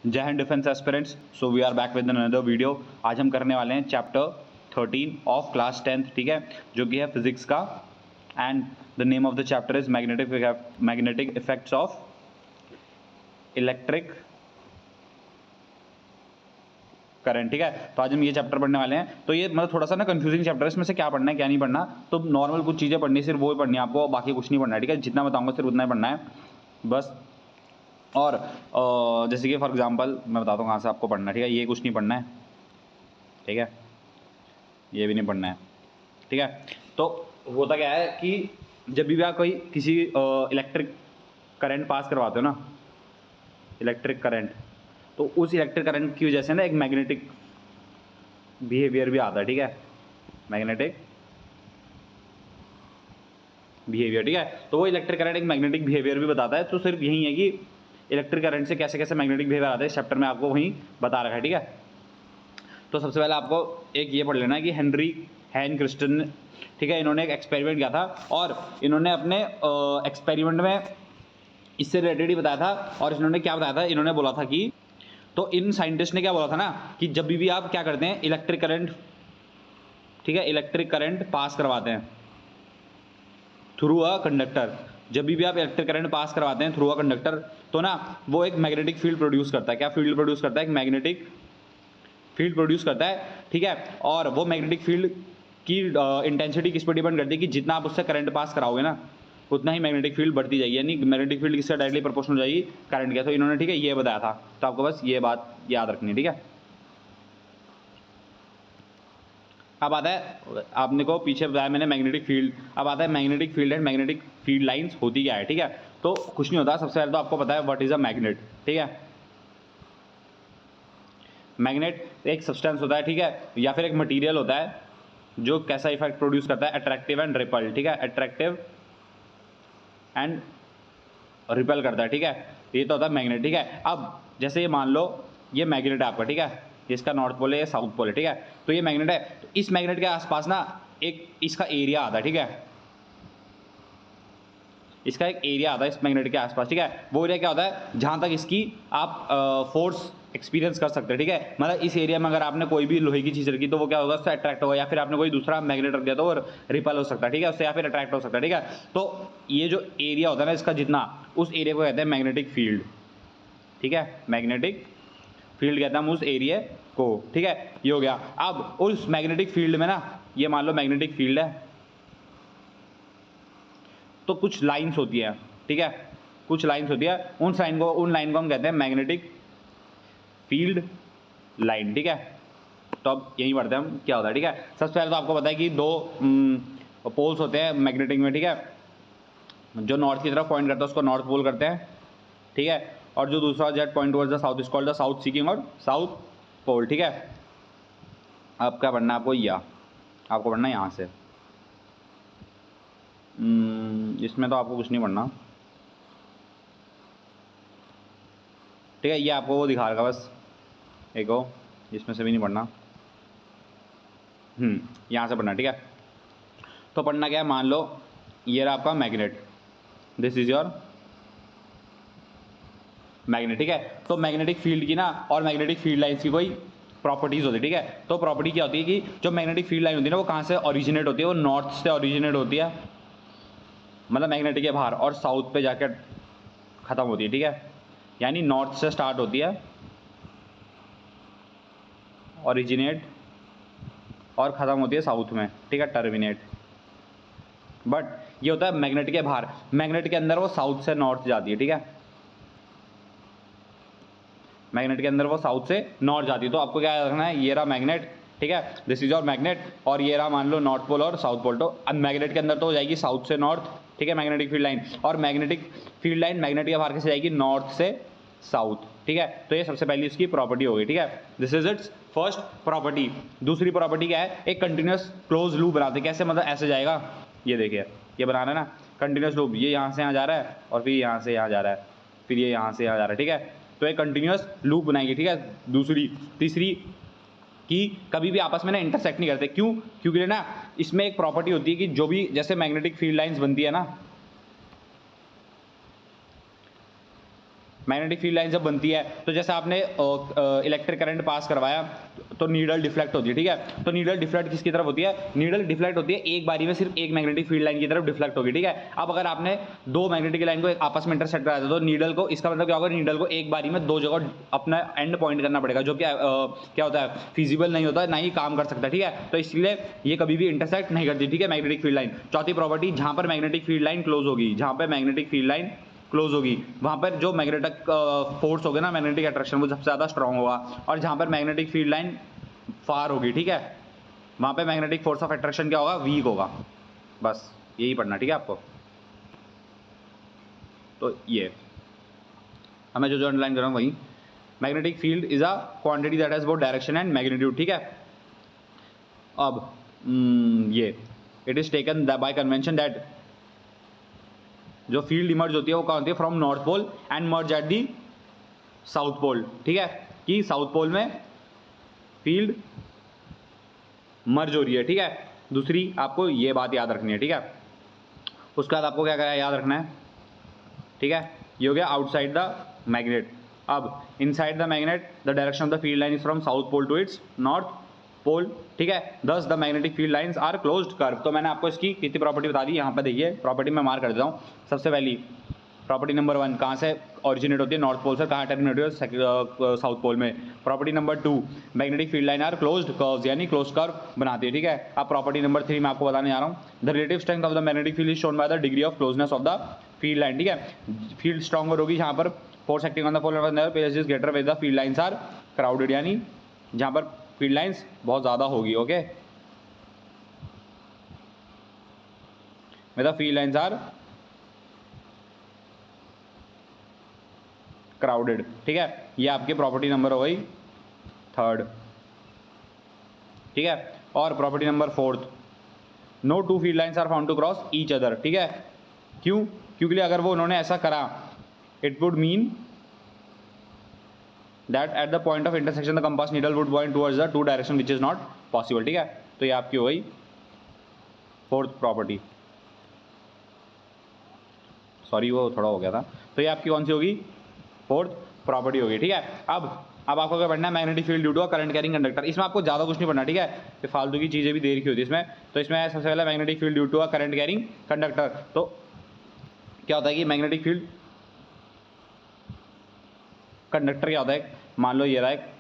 जय Hind defence aspirants. So we are back with another video. आज हम करने वाले हैं चैप्टर 13 ऑफ क्लास 10th, ठीक है, जो कि है फिजिक्स का। And the name of the chapter is magnetic effects of electric current. ठीक है, तो आज हम ये चैप्टर पढ़ने वाले हैं। तो ये मतलब थोड़ा सा ना कंफ्यूजिंग चैप्टर है, इसमें से क्या पढ़ना है क्या नहीं पढ़ना। तो नॉर्मल कुछ चीज़ें पढ़नी है, सिर्फ वो ही पढ़नी है आपको, बाकी कुछ नहीं पढ़ना है। ठीक है, जितना बताऊंगा सिर्फ उतना ही पढ़ना है बस। और जैसे कि फॉर एग्जांपल मैं बताता हूँ कहाँ से आपको पढ़ना है। ठीक है, ये कुछ नहीं पढ़ना है, ठीक है, ये भी नहीं पढ़ना है। ठीक है, तो होता क्या है कि जब भी आप कोई किसी इलेक्ट्रिक करंट पास करवाते हो ना, इलेक्ट्रिक करंट, तो उस इलेक्ट्रिक करंट की वजह से ना एक मैग्नेटिक बिहेवियर भी आता है। ठीक है, मैग्नेटिक बिहेवियर। ठीक है, तो वो इलेक्ट्रिक करंट एक मैग्नेटिक बिहेवियर भी बताता है। तो सिर्फ यही है कि इलेक्ट्रिक करंट से कैसे कैसे मैग्नेटिक बिहेवियर आता है, इस चैप्टर में आपको वहीं बता रखा है। ठीक है, तो सबसे पहले आपको एक ये पढ़ लेना है कि हेनरी हैन क्रिस्टन, ठीक है, इन्होंने एक एक्सपेरिमेंट किया था और इन्होंने अपने एक्सपेरिमेंट में इससे रिलेटेड ही बताया था। और इन्होंने क्या बताया था, इन्होंने बोला था कि, तो इन साइंटिस्ट ने क्या बोला था ना कि जब भी आप क्या करते हैं इलेक्ट्रिक करंट, ठीक है, इलेक्ट्रिक करंट पास करवाते हैं थ्रू अ कंडक्टर, जब भी आप इलेक्ट्रिक करंट पास करवाते हैं थ्रू अ कंडक्टर, तो ना वो एक मैग्नेटिक फील्ड प्रोड्यूस करता है। क्या फील्ड प्रोड्यूस करता है? एक मैग्नेटिक फील्ड प्रोड्यूस करता है। ठीक है, और वो मैग्नेटिक फील्ड की इंटेंसिटी किस पर डिपेंड करती है कि जितना आप उससे करंट पास कराओगे ना उतना ही मैग्नेटिक फील्ड बढ़ती जाएगी, यानी मैग्नेटिक फील्ड किससे डायरेक्टली प्रोपोर्शनल हो जाएगी करंट के। तो इन्होंने, ठीक है, ये बताया था। तो आपको बस ये बात याद रखनी है। ठीक है, अब आता है, आपने को पीछे बताया मैंने मैग्नेटिक फील्ड। अब आता है magnetic field and magnetic field lines होती क्या है। ठीक है, तो कुछ नहीं होता, सबसे पहले तो आपको पता है व्हाट इज अ मैग्नेट। ठीक है, मैग्नेट एक सब्सटेंस होता है, ठीक है, या फिर एक मटेरियल होता है जो कैसा इफेक्ट प्रोड्यूस करता है, अट्रैक्टिव एंड रिपल। ठीक है, अट्रैक्टिव एंड रिपेल करता है। ठीक है, ये तो होता है मैग्नेट। ठीक है, अब जैसे ये मान लो ये मैग्नेट है आपका, ठीक है, इसका नॉर्थ पोल है, ये साउथ पोल है। ठीक है, तो ये मैग्नेट है, तो इस मैग्नेट के आसपास ना एक इसका एरिया आता है। ठीक है, इसका एक एरिया आता है इस मैग्नेट के आसपास। ठीक है, वो एरिया क्या होता है जहां तक इसकी आप फोर्स एक्सपीरियंस कर सकते हैं। ठीक है, मतलब इस एरिया में अगर आपने कोई भी लोहे की चीज रखी तो वो क्या होगा, उससे अट्रैक्ट होगा, या फिर आपने कोई दूसरा मैग्नेट रख दिया तो वो रिपल हो सकता है। ठीक है, उससे या फिर अट्रैक्ट हो सकता है। ठीक है, तो ये जो एरिया होता है ना इसका जितना, उस एरिया को कहते हैं मैग्नेटिक फील्ड। ठीक है, मैग्नेटिक फील्ड कहते हैं हम उस एरिया को। ठीक है, ये हो गया। अब उस मैग्नेटिक फील्ड में ना, ये मान लो मैग्नेटिक फील्ड है, तो कुछ लाइंस होती है। ठीक है, कुछ लाइंस होती है, उन लाइन को हम कहते हैं मैग्नेटिक फील्ड लाइन। ठीक है, तो अब यही पढ़ते हैं हम क्या होता है। ठीक है, सबसे पहले तो आपको पता है कि दो पोल्स होते हैं मैग्नेटिक में। ठीक है, जो नॉर्थ की तरफ पॉइंट करता है उसको नॉर्थ पोल करते हैं। ठीक है, और जो दूसरा jet point towards the south is called the south seeking और साउथ पोल। ठीक है, अब क्या पढ़ना है आपको, या आपको पढ़ना है यहाँ से, इसमें तो आपको कुछ नहीं पढ़ना। ठीक है, ये आपको वो दिखा रखा बस एक हो, इसमें से भी नहीं पढ़ना। यहाँ से पढ़ना। ठीक है, तो पढ़ना क्या है, मान लो ये रहा आपका magnet, this is your magnet. ठीक है, तो मैग्नेटिक फील्ड की ना और मैग्नेटिक फील्ड लाइंस की कोई प्रॉपर्टीज होती है। ठीक है, तो प्रॉपर्टी क्या होती है कि जो मैग्नेटिक फील्ड लाइन होती है ना वो कहाँ से ओरिजिनेट होती है, वो नॉर्थ से ओरिजिनेट होती है, मतलब मैग्नेटिक के बाहर, और साउथ पे जाकर खत्म होती है। ठीक है, यानी नॉर्थ से स्टार्ट होती है ओरिजिनेट, और खत्म होती है साउथ में। ठीक है, टर्मिनेट। बट ये होता है मैग्नेट के बाहर, मैग्नेट के अंदर वो साउथ से नॉर्थ जाती है। ठीक है, मैग्नेट के अंदर वो साउथ से नॉर्थ जाती है। तो आपको क्या रखना है, ये रहा मैग्नेट, ठीक है, दिस इज योर मैग्नेट, और ये रहा मान लो नॉर्थ पोल और साउथ पोल। तो अब मैग्नेट के अंदर तो हो जाएगी साउथ से नॉर्थ, ठीक है, मैग्नेटिक फील्ड लाइन, और मैग्नेटिक फील्ड लाइन मैग्नेट के बाहर कैसे जाएगी, नॉर्थ से साउथ। ठीक है, तो ये सबसे पहली उसकी प्रॉपर्टी होगी। ठीक है, this is it's first property. दूसरी प्रॉपर्टी क्या है, एक कंटिन्यूस क्लोज लूप बनाते। कैसे, मतलब ऐसे जाएगा, ये देखिए, ये बनाना है ना कंटिन्यूस लूप, ये यहाँ से यहाँ जा रहा है और फिर यहाँ से यहाँ जा रहा है, फिर ये यहाँ से यहाँ जा रहा है। ठीक है, तो एक कंटिन्यूस लूप बनाएगी। ठीक है, दूसरी, तीसरी कि कभी भी आपस में ना इंटरसेक्ट नहीं करते। क्यों? क्योंकि ना इसमें एक प्रॉपर्टी होती है कि जो भी जैसे मैग्नेटिक फील्ड लाइंस बनती है ना, मैग्नेटिक फील्ड लाइन जब बनती है तो जैसे आपने इलेक्ट्रिक करंट पास करवाया तो नीडल डिफ्लेक्ट होती है, ठीक है। तो नीडल डिफ्लेक्ट किसकी तरफ होती है? नीडल डिफ्लेक्ट होती है एक बारी में सिर्फ एक मैग्नेटिक फील्ड लाइन की तरफ डिफ्लेक्ट होगी, ठीक है। अब अगर आपने दो मैग्नेटिक लाइन को आपस में इंटरसेक्ट करा दिया तो नीडल को, इसका मतलब क्या होगा, नीडल को एक बारी में दो जगह अपना एंड पॉइंट करना पड़ेगा, जो कि क्या होता है, फिजिबल नहीं होता, ना ही काम कर सकता, ठीक है। तो इसलिए ये कभी भी इंटरसेक्ट नहीं करती, ठीक है, मैग्नेटिक फील्ड लाइन। चौथी प्रॉपर्टी, जहां पर मैग्नेटिक फील्ड लाइन क्लोज होगी, जहां पर मैग्नेटिक फील्ड लाइन क्लोज होगी वहां पर जो मैग्नेटिक फोर्स होगा ना, मैग्नेटिक अट्रैक्शन, वो सबसे ज्यादा स्ट्रांग होगा। और जहां पर मैग्नेटिक फील्ड लाइन फार होगी, ठीक है, वहां पे मैग्नेटिक फोर्स ऑफ अट्रैक्शन क्या होगा? वीक होगा। बस यही पढ़ना, ठीक है आपको। तो ये हमें जो अंडरलाइन कर रहा हूं वही, magnetic field is a quantity that has both direction and magnitude, ठीक है। अब ये it is taken by convention that जो फील्ड इमर्ज होती है वो कहाँ होती है? From north pole and merge at the south pole, ठीक है, कि साउथ पोल में फील्ड मर्ज हो रही है, ठीक है। दूसरी आपको ये बात याद रखनी है, ठीक है। उसके बाद आपको क्या करना है, याद रखना है, ठीक है। ये हो गया आउटसाइड द मैग्नेट। अब inside the magnet the direction of the field line is from south pole to its north pole, ठीक है। Thus the magnetic field lines are closed curve. तो मैंने आपको इसकी कितनी प्रॉपर्टी बता दी, यहाँ पे देखिए प्रॉपर्टी में मार्क कर देता हूँ। सबसे पहली प्रॉपर्टी नंबर 1, कहाँ से ओरिजिनेट होती है? नॉर्थ पोल से। कहाँ टर्मिनेट होती है? साउथ पोल में। Property number 2, magnetic field line are closed curves, यानी क्लोज कर्व बनाती है, ठीक है। अब प्रॉपर्टी नंबर 3 मैं आपको बताने जा रहा हूँ, the relative strength of the magnetic field is shown by the degree of closeness of the field line, ठीक है। फील्ड स्ट्रॉन्गर होगी जहाँ पर force acting on the pole is greater with the field lines are crowded, यानी जहाँ पर field lines बहुत ज़्यादा होगी, okay, with the field lines are crowded, ठीक है। ये आपकी प्रॉपर्टी नंबर हो गई 3rd, ठीक है। और property number 4th, no two field lines are found to cross each other, ठीक है। क्यों? क्योंकि अगर वो उन्होंने ऐसा करा, it would mean that at the point of intersection the compass needle would point towards the two direction which is not possible, ठीक है। तो ये आपकी हो गई 4th प्रॉपर्टी, सॉरी वो थोड़ा हो गया था। तो ये आपकी कौन सी होगी? 4th प्रॉपर्टी होगी, ठीक है। अब आपको क्या पढ़ना है? Magnetic field due to a current carrying conductor. इसमें आपको ज़्यादा कुछ नहीं पढ़ना, ठीक है, ये फालतू की चीज़ें भी देर की होती है इसमें। तो इसमें सबसे पहले magnetic field due to a current carrying conductor. तो क्या होता है कि मैग्नेटिक फील्ड कंडक्टर क्या होता है? मान लो ये रहा है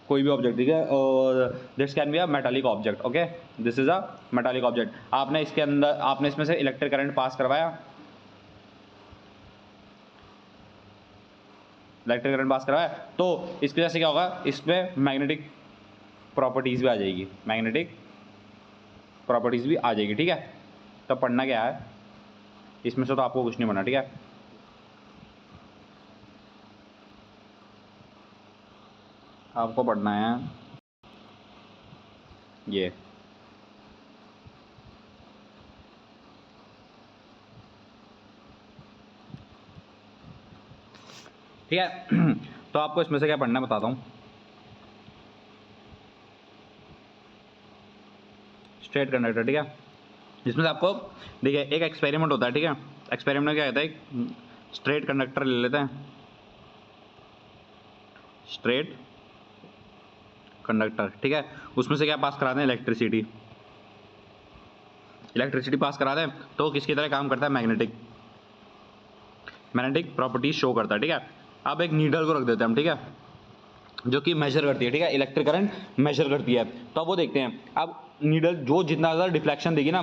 कोई भी ऑब्जेक्ट, ठीक है, और this can be a metallic object, okay, this is a metallic object. आपने इसके अंदर, आपने इसमें से इलेक्ट्रिक करंट पास करवाया, इलेक्ट्रिक करंट पास करवाया, तो इसकी वजह से क्या होगा? इसमें मैग्नेटिक प्रॉपर्टीज भी आ जाएगी, मैग्नेटिक प्रॉपर्टीज भी आ जाएगी, ठीक है। तो पढ़ना क्या है इसमें से? तो आपको कुछ नहीं पढ़ना, ठीक है। आपको पढ़ना है ये, ठीक है। तो आपको इसमें से क्या पढ़ना है बताता हूँ। स्ट्रेट कंडक्टर, ठीक है। इसमें से आपको देखिए एक एक्सपेरिमेंट होता है, ठीक है। एक्सपेरिमेंट में क्या कहता है? स्ट्रेट कंडक्टर ले लेते हैं, स्ट्रेट कंडक्टर, ठीक है। उसमें से क्या पास कराते हैं? इलेक्ट्रिसिटी। इलेक्ट्रिसिटी पास कराते हैं तो किसकी तरह काम करता है? मैग्नेटिक, मैग्नेटिक प्रॉपर्टीज शो करता है, ठीक है। अब एक नीडल को रख देते हैं हम, ठीक है, जो कि मेजर करती है, ठीक है, इलेक्ट्रिक करंट मेजर करती है। तो अब वो देखते हैं, अब नीडल जो जितना ज़्यादा डिफ्लेक्शन देगी ना,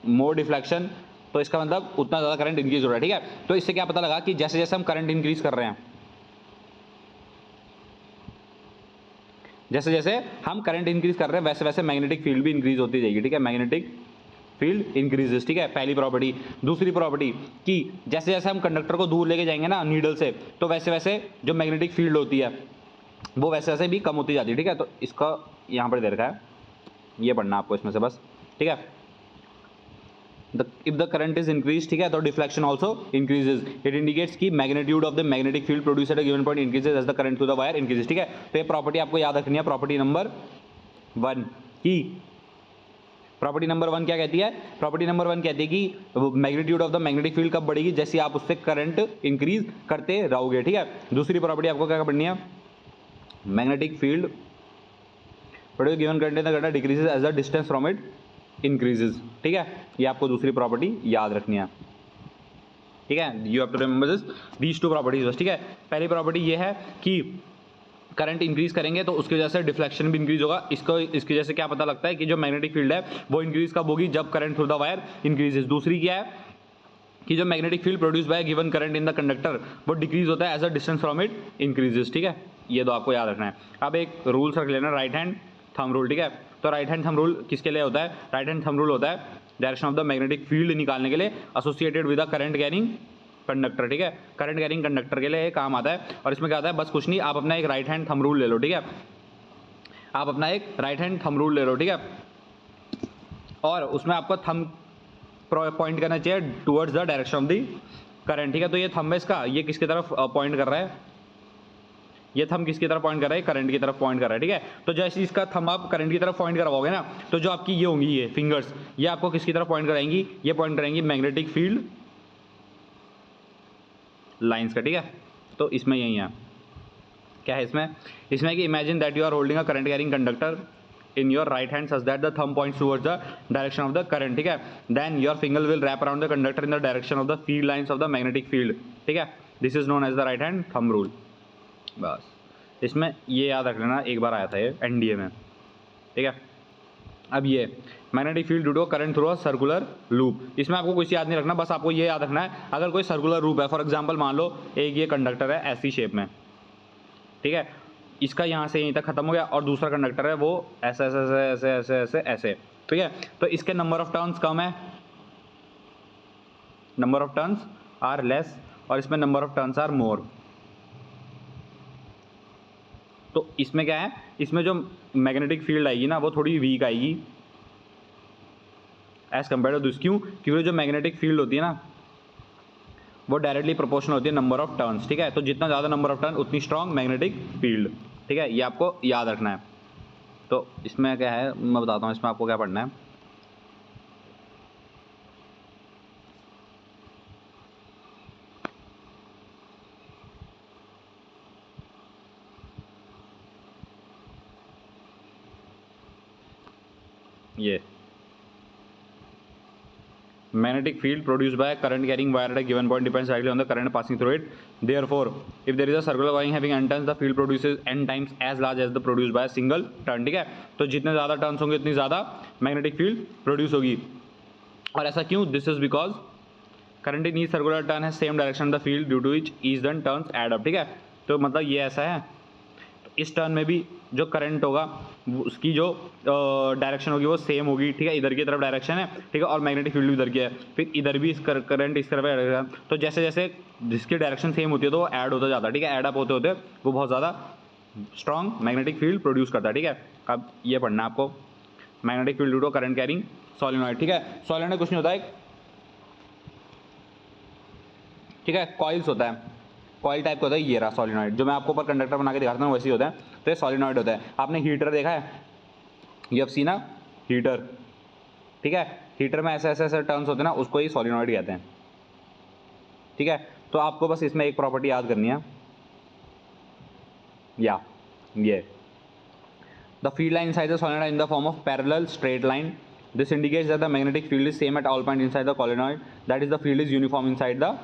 मोर डिफ्लेक्शन, तो इसका मतलब उतना ज़्यादा करंट इंक्रीज हो रहा है, ठीक है। तो इससे क्या पता लगा कि जैसे जैसे हम करंट इंक्रीज कर रहे हैं, जैसे जैसे हम करंट इंक्रीज कर रहे हैं वैसे वैसे मैग्नेटिक फील्ड भी इंक्रीज होती जाएगी, ठीक है। मैग्नेटिक फील्ड इंक्रीजेस, ठीक है, पहली प्रॉपर्टी। दूसरी प्रॉपर्टी कि जैसे जैसे हम कंडक्टर को दूर लेके जाएंगे ना नीडल से, तो वैसे वैसे जो मैग्नेटिक फील्ड होती है वो वैसे वैसे भी कम होती जाती है, ठीक है। तो इसका यहाँ पर दे रखा है, ये पढ़ना आपको इसमें से बस, ठीक है। If the current is increase, ठीक है, तो deflection also increases. It indicates की magnitude of the magnetic field produce at a given point increases as the current through the wire increases, ठीक है। तो ये प्रॉपर्टी आपको याद रखनी है, प्रॉपर्टी नंबर 1 की प्रॉपर्टी नंबर 1 क्या कहती है? प्रॉपर्टी नंबर 1 कहती है कि magnitude of the magnetic field कब बढ़ेगी? जैसे आप उससे करंट इंक्रीज करते रहोगे, ठीक है। दूसरी प्रॉपर्टी आपको क्या पढ़नी है? Magnetic field produce given current in the conductor decreases as the distance from it increases, ठीक है। ये आपको दूसरी प्रॉपर्टी याद रखनी है, ठीक है। You have to remember these two properties बस, ठीक है। पहली प्रॉपर्टी ये है कि करंट इंक्रीज करेंगे तो उसकी वजह से डिफ्लेक्शन भी इंक्रीज होगा। इसकी वजह से क्या पता लगता है कि जो मैग्नेटिक फील्ड है वो इंक्रीज कब होगी? जब current through the wire increases. दूसरी क्या है कि जो magnetic field produce by given current in the conductor वो डिक्रीज होता है as a distance from it increases, ठीक है। ये दो आपको याद रखना है। अब एक रूल्स रख लेना, राइट हैंड थंब रूल, ठीक है। तो राइट हैंड थंब रूल किसके लिए होता है? राइट हैंड थंब रूल होता है direction of the magnetic field निकालने के लिए associated with the current carrying conductor, ठीक है। करंट कैरिंग कंडक्टर के लिए ये काम आता है। और इसमें क्या आता है? बस कुछ नहीं, आप अपना एक राइट हैंड थंब रूल ले लो, ठीक है। आप अपना एक राइट हैंड थंब रूल ले लो, ठीक है। और उसमें आपको थंब पॉइंट करना चाहिए towards the direction of the current, ठीक है। तो ये थंब है इसका, ये किसकी तरफ पॉइंट कर रहा है? ये थंब किसकी तरफ पॉइंट कर रहा है? करंट की तरफ पॉइंट कर रहा है, ठीक है। तो जैसे इसका थंब आप करंट की तरफ पॉइंट करवाओगे ना, तो जो आपकी ये होंगी ये फिंगर्स, ये आपको किसकी तरफ पॉइंट कराएंगी? ये पॉइंट कराएंगी मैग्नेटिक फील्ड लाइंस का, ठीक है। तो इसमें यही है, क्या है इसमें? इसमें कि imagine that you are holding a current carrying conductor in your right hand such that the thumb points towards the direction of the current, ठीक है। then your finger will wrap around the conductor in the direction of the field lines of the magnetic field, ठीक है। this is known as the right hand thumb rule। बस इसमें ये याद रख लेना, एक बार आया था ये एनडीए में, ठीक है। अब ये magnetic field due to current through a circular loop, इसमें आपको कुछ याद नहीं रखना, बस आपको ये याद रखना है अगर कोई सर्कुलर लूप है, फॉर एग्जांपल मान लो एक ये कंडक्टर है ऐसी शेप में, ठीक है, इसका यहाँ से यहीं तक खत्म हो गया और दूसरा कंडक्टर है वो ऐसे ऐसे ऐसे ऐसे ऐसे ऐसे, ठीक है। तो इसके नंबर ऑफ टर्न्स कम है, number of turns are less, और इसमें number of turns are more. तो इसमें क्या है? इसमें जो मैग्नेटिक फील्ड आएगी ना वो थोड़ी वीक आएगी एज कम्पेयर टू दिस। क्यों? क्योंकि जो मैग्नेटिक फील्ड होती है ना वो डायरेक्टली प्रोपोर्शनल होती है नंबर ऑफ टर्न्स, ठीक है। तो जितना ज़्यादा नंबर ऑफ टर्न उतनी स्ट्रॉन्ग मैग्नेटिक फील्ड, ठीक है। ये आपको याद रखना है। तो इसमें क्या है मैं बताता हूँ, इसमें आपको क्या पढ़ना है। ये magnetic field produced by a current carrying wire at a given point depends directly on the current passing through it. Therefore, if there is a circular wiring having n turns, the field produces n times as large as the produced by a single turn, ठीक है। तो जितने ज़्यादा turns होंगे उतनी ज़्यादा magnetic field produce होगी। और ऐसा क्यों? This is because current in each circular turn है same direction the field due to each each than turns add up, ठीक है। तो मतलब ये ऐसा है, इस टर्न में भी जो करंट होगा उसकी जो डायरेक्शन होगी वो सेम होगी, ठीक है। इधर की तरफ डायरेक्शन है, ठीक है, और मैग्नेटिक फील्ड भी इधर की है, फिर इधर भी करंट इस तरफ है। तो जैसे जैसे जिसकी डायरेक्शन सेम होती है तो वो ऐड होता जाता है, ठीक है। ऐड अप होते होते वो बहुत ज़्यादा स्ट्रॉन्ग मैग्नेटिक फील्ड प्रोड्यूस करता है, ठीक है। अब ये पढ़ना है आपको, magnetic field due to current carrying solenoid, ठीक है। सोलेनॉइड कुछ नहीं होता है, ठीक है, कॉइल्स होता है, कॉइल टाइप का होता है। ये रहा सोलेनॉइड, जो मैं आपको ऊपर कंडक्टर बना के दिखाता हूँ वैसे ही होता है। तो ये सोलेनॉइड होता है। आपने हीटर देखा है? यू हैव सीन ना हीटर, ठीक है। हीटर में ऐसे ऐसे ऐसे टर्न्स होते हैं ना, उसको ही सोलेनॉइड कहते हैं, ठीक है। तो आपको बस इसमें एक प्रॉपर्टी याद करनी है, या ये the field line inside the solenoid in the form of parallel straight line. This indicates that the magnetic field is same at all point inside the solenoid, that is the field is uniform inside the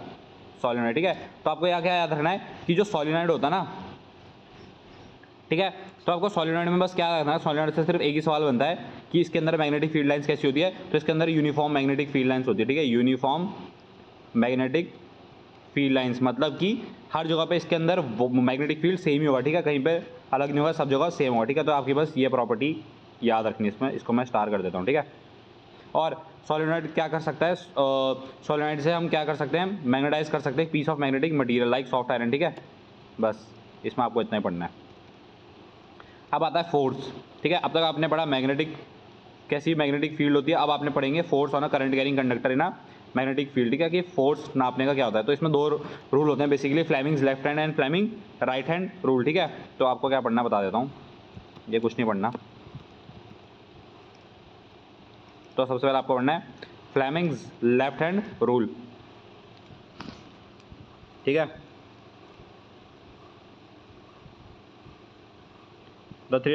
solenoid, ठीक है। तो आपको यहाँ क्या याद रखना है कि जो सोलेनॉइड होता है ना, ठीक है, तो आपको सोलेनॉइड में बस क्या रखना है, सोलेनॉइड से सिर्फ एक ही सवाल बनता है कि इसके अंदर मैग्नेटिक फील्ड लाइंस कैसी होती है। तो इसके अंदर यूनिफॉर्म मैग्नेटिक फील्ड लाइंस होती है, ठीक है। यूनिफॉर्म मैग्नेटिक फील्ड लाइंस मतलब कि हर जगह पे इसके अंदर मैग्नेटिक फील्ड सेम ही होगा, ठीक है, कहीं पे अलग नहीं होगा, सब जगह सेम होगा, ठीक है। तो आपकी बस ये प्रॉपर्टी याद रखनी है इसमें, इसको मैं स्टार कर देता हूँ, ठीक है। और सोलेनॉइड क्या कर सकता है? सोलेनॉइड से हम क्या कर सकते हैं? मैग्नेटाइज कर सकते हैं piece of magnetic material like soft iron, ठीक है। बस इसमें आपको इतना ही पढ़ना है। अब आता है फोर्स, ठीक है। अब तक आपने पढ़ा मैग्नेटिक कैसी मैग्नेटिक फील्ड होती है, अब आपने पढ़ेंगे force on a current carrying conductor in a magnetic field, ठीक है, कि फोर्स नापने का क्या होता है। तो इसमें दो रूल होते हैं basically, Fleming's left hand and Fleming right hand rule, ठीक है। तो आपको क्या पढ़ना बता देता हूँ, ये कुछ नहीं पढ़ना। तो सबसे पहले आपको पढ़ना है फ्लेमिंग्स लेफ्ट हैंड रूल, ठीक है। The three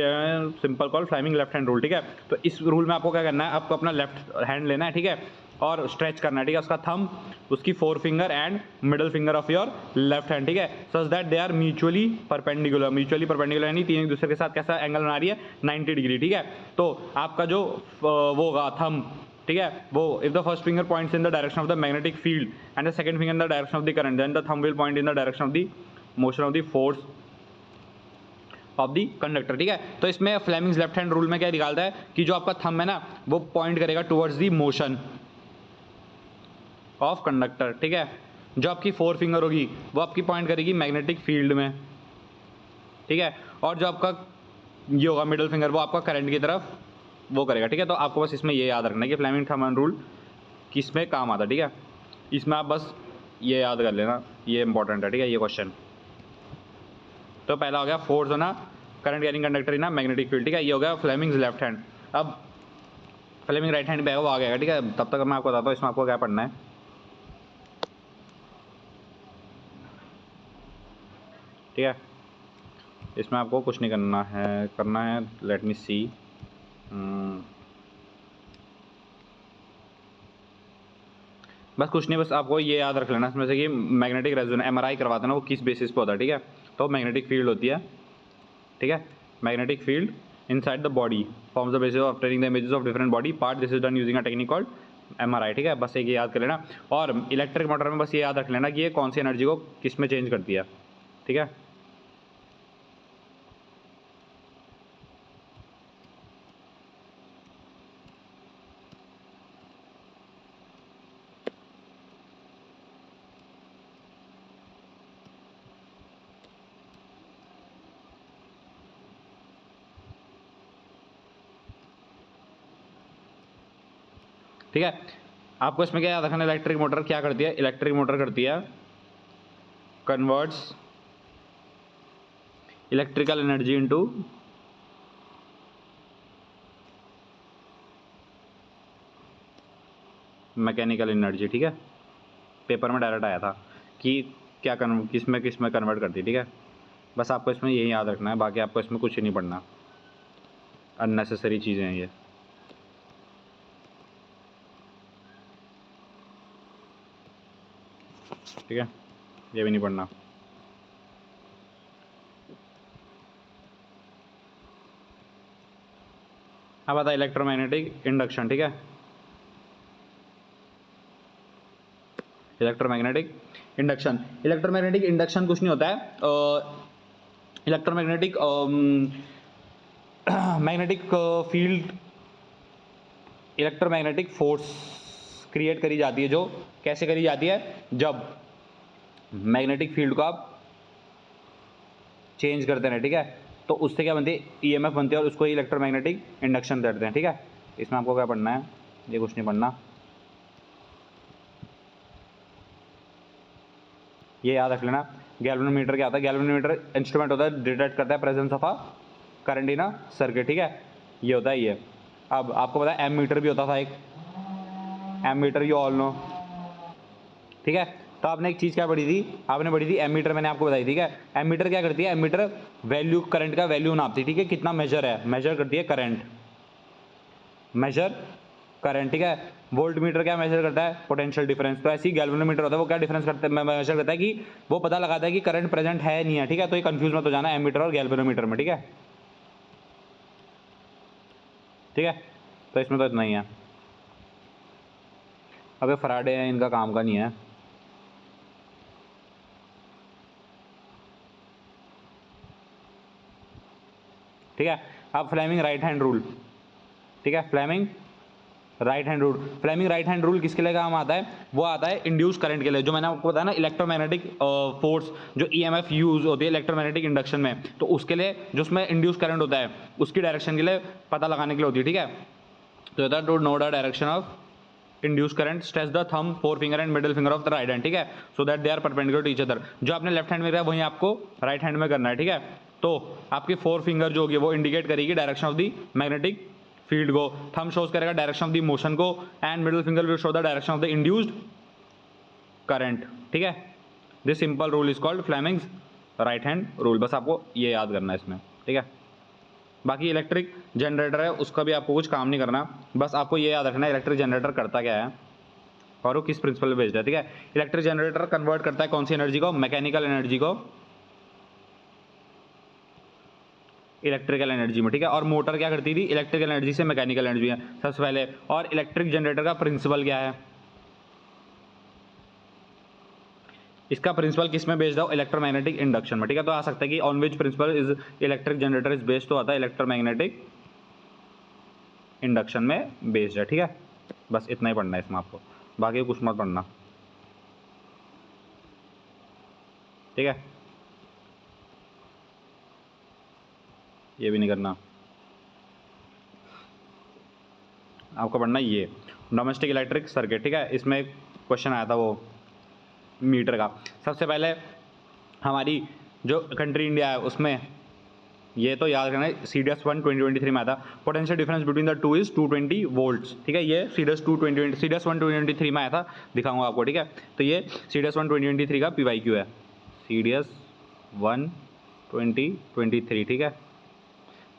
simple call Fleming left hand rule, ठीक है। तो इस रूल में आपको क्या करना है, आपको अपना लेफ्ट हैंड लेना है, ठीक है, और स्ट्रेच करना है, ठीक है, उसका थंब, उसकी four finger and middle finger of your left hand, ठीक है, such that they are mutually perpendicular. Mutually perpendicular यानी तीन एक दूसरे के साथ कैसा एंगल बना रही है, 90 डिग्री, ठीक है। तो आपका जो वो होगा थंब, ठीक है, वो if the first finger points in the direction of the magnetic field and the second finger in the direction of the current, then the thumb will point in the direction of the motion of the force of the conductor, ठीक है। तो इसमें Fleming's left hand rule में क्या निकालता है कि जो आपका थंब है ना वो पॉइंट करेगा towards the motion of conductor, ठीक है। जो आपकी फोर फिंगर होगी वो आपकी पॉइंट करेगी मैग्नेटिक फील्ड में, ठीक है, और जो आपका ये होगा मिडिल फिंगर वो आपका करंट की तरफ वो करेगा, ठीक है। तो आपको बस इसमें ये याद रखना है कि फ्लेमिंग थंब हैंड रूल किस में काम आता है, ठीक है। इसमें आप बस ये याद कर लेना, ये इंपॉर्टेंट है, ठीक है, ये क्वेश्चन। तो पहला हो गया फोर्स होना current carrying conductor in magnetic field, ठीक है, ये हो गया फ्लेमिंग्स लेफ्ट हैंड। अब फ्लेमिंग राइट हैंड पे है वो आ गया, ठीक है। तब तक मैं आपको बताता हूँ इसमें आपको क्या पढ़ना है, ठीक है। इसमें आपको कुछ नहीं करना है लेट मी सी, बस कुछ नहीं, बस आपको ये याद रख लेना इसमें से कि मैग्नेटिक रेजोनेंस एमआरआई करवाते हैं ना वो किस बेसिस पे होता है, ठीक है। तो मैग्नेटिक फील्ड होती है, ठीक है, magnetic field inside the body forms the basis of obtaining the images of different body part, this is done using a technique called MRI, ठीक है। बस एक ये याद कर लेना। और इलेक्ट्रिक मोटर में बस ये याद रख लेना कि ये कौन सी एनर्जी को किस में चेंज करती है, ठीक है। ठीक है, आपको इसमें क्या याद रखना, इलेक्ट्रिक मोटर क्या करती है, इलेक्ट्रिक मोटर करती है converts electrical energy into mechanical energy, ठीक है। पेपर में डायरेक्ट आया था कि क्या किस में कन्वर्ट करती है, ठीक है। बस आपको इसमें यही याद रखना है, बाकी आपको इसमें कुछ नहीं पढ़ना, अननेसेसरी चीज़ें हैं ये, ठीक है, ये भी नहीं पढ़ना। अब आता है इलेक्ट्रोमैग्नेटिक इंडक्शन, ठीक है। इलेक्ट्रोमैग्नेटिक इंडक्शन कुछ नहीं होता है, electromagnetic magnetic field, electromagnetic force create करी जाती है, जो कैसे करी जाती है, जब मैग्नेटिक फील्ड को आप चेंज करते हैं, ठीक है, तो उससे क्या बनती है, ईएमएफ बनती है और उसको इलेक्ट्रोमैग्नेटिक इंडक्शन करते हैं, ठीक है। इसमें आपको क्या पढ़ना है, ये कुछ नहीं पढ़ना, ये याद रख लेना। गैल्वेनोमीटर क्या होता है, गैल्वेनोमीटर इंस्ट्रूमेंट होता है डिटेक्ट करता है presence of a current in a circuit, ठीक है, ये होता है ये। अब आपको पता है एम मीटर भी होता था एक, ammeter you all know, ठीक है। तो आपने एक चीज़ क्या पढ़ी थी, आपने पढ़ी थी एम मीटर, मैंने आपको बताई, ठीक है। एम मीटर क्या करती है, एम मीटर वैल्यू करंट का वैल्यू नापती है, ठीक है, कितना मेजर है, मेजर करती है करंट, मेजर करंट, ठीक है। वोल्ट मीटर क्या मेजर करता है, पोटेंशियल डिफरेंस। तो ऐसी गैल्वेनोमीटर होता है वो क्या डिफरेंस करता है, मेजर करता है कि वो पता लगाता है कि करंट प्रेजेंट है नहीं है, ठीक है। तो ये कंफ्यूज मत हो जाना एम मीटर और गैल्वेनोमीटर में, ठीक है, ठीक है। तो इसमें तो इतना ही है। अब फराडे है, इनका काम का नहीं है, ठीक है। अब फ्लेमिंग राइट हैंड रूल, ठीक है, Fleming right hand rule, Fleming right hand rule किसके लिए काम आता है, वो आता है इंड्यूस करंट के लिए, जो मैंने आपको बताया ना इलेक्ट्रोमैग्नेटिक फोर्स, जो ईएमएफ यूज होती है इलेक्ट्रोमैग्नेटिक इंडक्शन में, तो उसके लिए जो उसमें इंड्यूस करंट होता है उसकी डायरेक्शन के लिए पता लगाने के लिए होती है, ठीक है। तो that to know the direction of induce current stretch the thumb four finger and middle finger of the right hand, ठीक है, so that they are perpendicular to each other. जो आपने लेफ्ट हैंड में किया वहीं आपको राइट हैंड में करना है, ठीक है। तो आपकी फोर फिंगर जो होगी वो इंडिकेट करेगी direction of the magnetic field को, थंब शोज करेगा डायरेक्शन ऑफ द मोशन को, and middle finger will show the direction of the induced current. ठीक है, this simple rule is called Fleming's right hand rule. बस आपको ये याद करना है इसमें, ठीक है। बाकी इलेक्ट्रिक जनरेटर है, उसका भी आपको कुछ काम नहीं करना, बस आपको ये याद रखना है इलेक्ट्रिक जनरेटर करता क्या है और वो किस प्रिंसिपल पे बेस्ड है। ठीक है, इलेक्ट्रिक जनरेटर कन्वर्ट करता है कौन सी एनर्जी को, मैकेनिकल एनर्जी को इलेक्ट्रिकल एनर्जी में। ठीक है, और मोटर क्या करती थी, इलेक्ट्रिकल एनर्जी से मैकेनिकल एनर्जी में सबसे पहले। और इलेक्ट्रिक जनरेटर का प्रिंसिपल क्या है, इसका प्रिंसिपल किस में बेस्ड है, इलेक्ट्रोमैग्नेटिक इंडक्शन में। ठीक है, तो आ सकता है कि on which principle is electric generator is based, तो आता है इलेक्ट्रोमैग्नेटिक इंडक्शन में बेस्ड है। ठीक है, बस इतना ही पढ़ना है इसमें आपको, बाकी कुछ मत पढ़ना। ठीक है, ये भी नहीं करना आपको, पढ़ना ये डोमेस्टिक इलेक्ट्रिक सर्किट। ठीक है, इसमें क्वेश्चन आया था वो मीटर का। सबसे पहले हमारी जो कंट्री इंडिया है उसमें ये तो याद रखना है, CDS-1 2023 में आया था, potential difference between the two is 220 volts. ठीक है, ये CDS-1 2023 में आया था, दिखाऊंगा आपको। ठीक है, तो ये CDS-1 2023 का PYQ है, CDS-1 2023। ठीक है,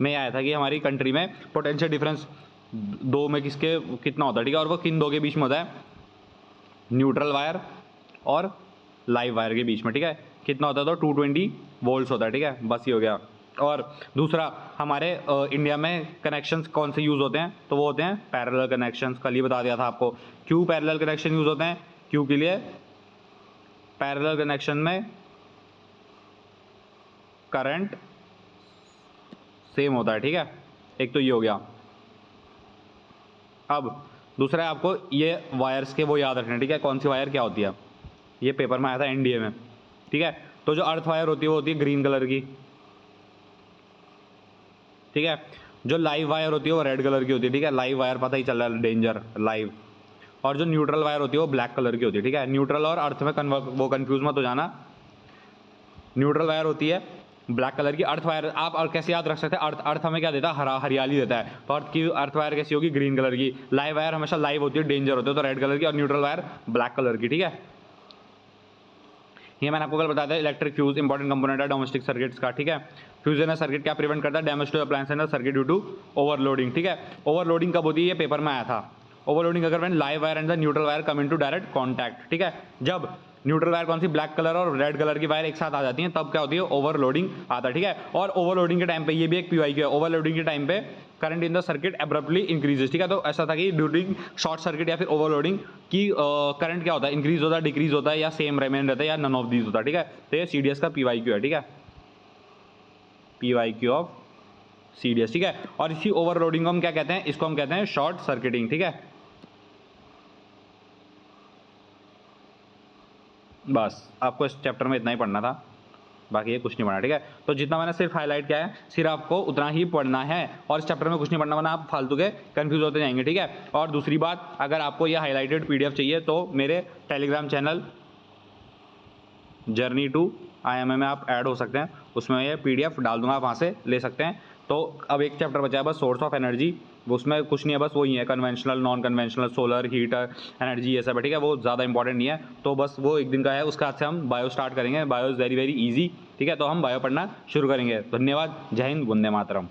में आया था कि हमारी कंट्री में पोटेंशियल डिफरेंस दो में किसके कितना होता है। ठीक है, और वो किन दो के बीच में होता है, न्यूट्रल वायर और लाइव वायर के बीच में। ठीक है, कितना होता है, तो 220 वोल्ट्स होता है। ठीक है, बस ये हो गया। और दूसरा हमारे इंडिया में कनेक्शंस कौन से यूज़ होते हैं, तो वो होते हैं पैरेलल कनेक्शंस। कल ही बता दिया था आपको क्यों पैरेलल कनेक्शन यूज़ होते हैं, क्यों के लिए पैरेलल कनेक्शन में करंट सेम होता है। ठीक है, एक तो ये हो गया। अब दूसरा है आपको ये वायर्स के वो याद रखना। ठीक है, कौन सी वायर क्या होती है, ये पेपर में आया था NDA में। ठीक है, तो जो अर्थ वायर होती है वो होती है ग्रीन कलर की। ठीक है, जो लाइव वायर होती है वो रेड कलर की होती है। ठीक है, लाइव वायर पता ही चल रहा है, डेंजर लाइव। और जो न्यूट्रल वायर होती है वो ब्लैक कलर की होती है। ठीक है, न्यूट्रल और अर्थ में वो कंफ्यूज मत हो जाना। न्यूट्रल वायर होती है ब्लैक कलर की, अर्थ वायर आप और कैसे याद रख सकते हैं, अर्थ हमें क्या देता है, हरियाली देता है, तो अर्थ वायर कैसी होगी, ग्रीन कलर की। लाइव वायर हमेशा लाइव होती है, डेंजर होती है, तो रेड कलर की। और न्यूट्रल वायर ब्लैक कलर की। ठीक है, ये मैंने आपको कल बताया था, इलेक्ट्रिक फ्यूज इंपॉर्टेंट कंपोनेंट है डोमेस्टिक सर्किट्स का। ठीक है, फ्यूज इन सर्किट क्या प्रिवेंट करता है, damage to appliance in circuit due to overloading. ठीक है, ओवरलोडिंग कब होती है, ये पेपर में आया था। ओवरलोडिंग अगर when live wire and the neutral wire come into direct contact. ठीक है, जब न्यूट्रल वायर कौन सी, ब्लैक कलर और रेड कलर की वायर एक साथ आ जाती हैं, तब क्या होती है, ओवरलोडिंग आता है। ठीक है, और ओवरलोडिंग के टाइम पे, ये भी एक PYQ है, ओवरलोडिंग के टाइम पे current in the circuit abruptly increases. ठीक है, तो ऐसा था कि ड्यूरिंग शॉर्ट सर्किट या फिर ओवरलोडिंग की करंट क्या होता है, इंक्रीज होता है, डिक्रीज होता है, या सेम रिमेन रहता है, या नन ऑफ दीज होता है। ठीक है, तो ये CDS का PYQ है। ठीक है, PYQ ऑफ CDS। ठीक है, और इसी ओवरलोडिंग को हम क्या कहते हैं, इसको हम कहते हैं शॉर्ट सर्किटिंग। ठीक है, बस आपको इस चैप्टर में इतना ही पढ़ना था, बाकी ये कुछ नहीं पढ़ना। ठीक है, तो जितना मैंने सिर्फ हाईलाइट किया है, सिर्फ आपको उतना ही पढ़ना है, और इस चैप्टर में कुछ नहीं पढ़ना, वरना आप फालतू के कंफ्यूज होते जाएंगे। ठीक है, और दूसरी बात, अगर आपको ये हाईलाइटेड PDF चाहिए तो मेरे Telegram channel journey to IMA में आप ऐड हो सकते हैं, उसमें ये PDF डाल दूंगा, आप वहाँ से ले सकते हैं। तो अब एक चैप्टर बचा है बस, सोर्स ऑफ एनर्जी। उसमें कुछ नहीं है, बस वही है, conventional, non conventional, solar, heater, energy, ये सब है। ठीक है, वो ज़्यादा इंपॉर्टेंट नहीं है, तो बस वो एक दिन का है। उसके बाद से हम बायो स्टार्ट करेंगे, bio is very very easy. ठीक है, तो हम बायो पढ़ना शुरू करेंगे। धन्यवाद, जय हिंद, वंदे मातरम।